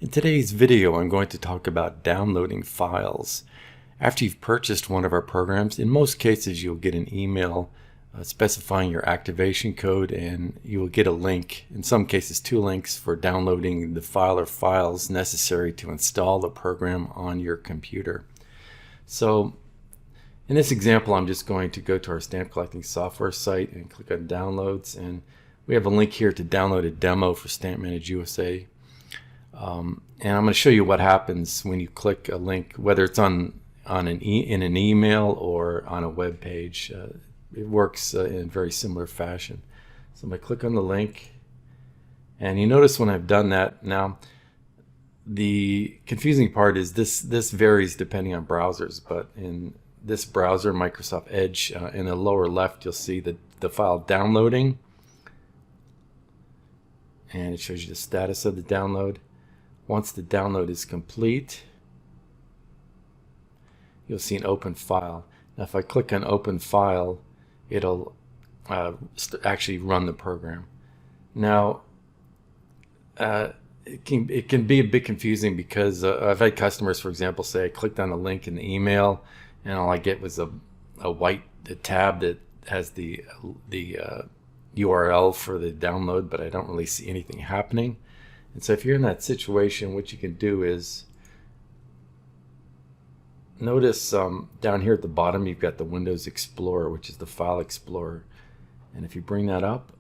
In today's video, I'm going to talk about downloading files. After you've purchased one of our programs, in most cases you'll get an email specifying your activation code, and you will get a link, in some cases two links, for downloading the file or files necessary to install the program on your computer. So in this example, I'm just going to go to our stamp collecting software site and click on downloads, and we have a link here to download a demo for StampManage USA. And I'm going to show you what happens when you click a link, whether it's in an email or on a web page. It works in a very similar fashion. So I'm going to click on the link, and you notice when I've done that, now the confusing part is this varies depending on browsers, but in this browser, Microsoft Edge, in the lower left you'll see the file downloading, and it shows you the status of the download. Once the download is complete, you'll see an open file. Now if I click on open file, it'll actually run the program. Now it can be a bit confusing because I've had customers, for example, say I clicked on a link in the email and all I get was a white tab that has the URL for the download, but I don't really see anything happening. And so if you're in that situation, what you can do is notice down here at the bottom you've got the Windows Explorer, which is the File Explorer. And if you bring that up,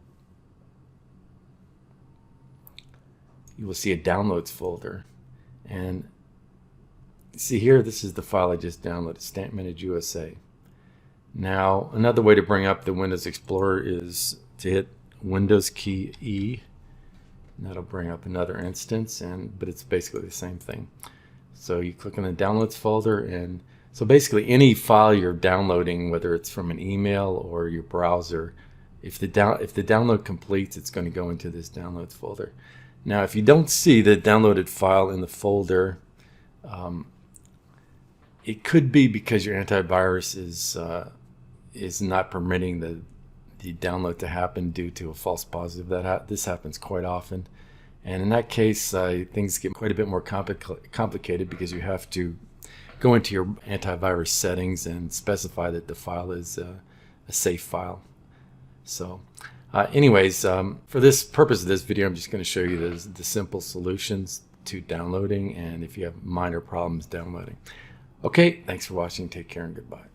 you will see a Downloads folder. And see here, this is the file I just downloaded, StampManage USA. Now, another way to bring up the Windows Explorer is to hit Windows key E. And that'll bring up another instance, but it's basically the same thing. So you click on the Downloads folder, and so basically any file you're downloading, whether it's from an email or your browser, if the download completes, it's going to go into this Downloads folder. Now if you don't see the downloaded file in the folder, it could be because your antivirus is not permitting the download to happen due to a false positive. This happens quite often, and in that case things get quite a bit more complicated because you have to go into your antivirus settings and specify that the file is a safe file. So anyways, for this purpose of this video, I'm just going to show you the simple solutions to downloading, and if you have minor problems downloading. Okay, thanks for watching. Take care and goodbye.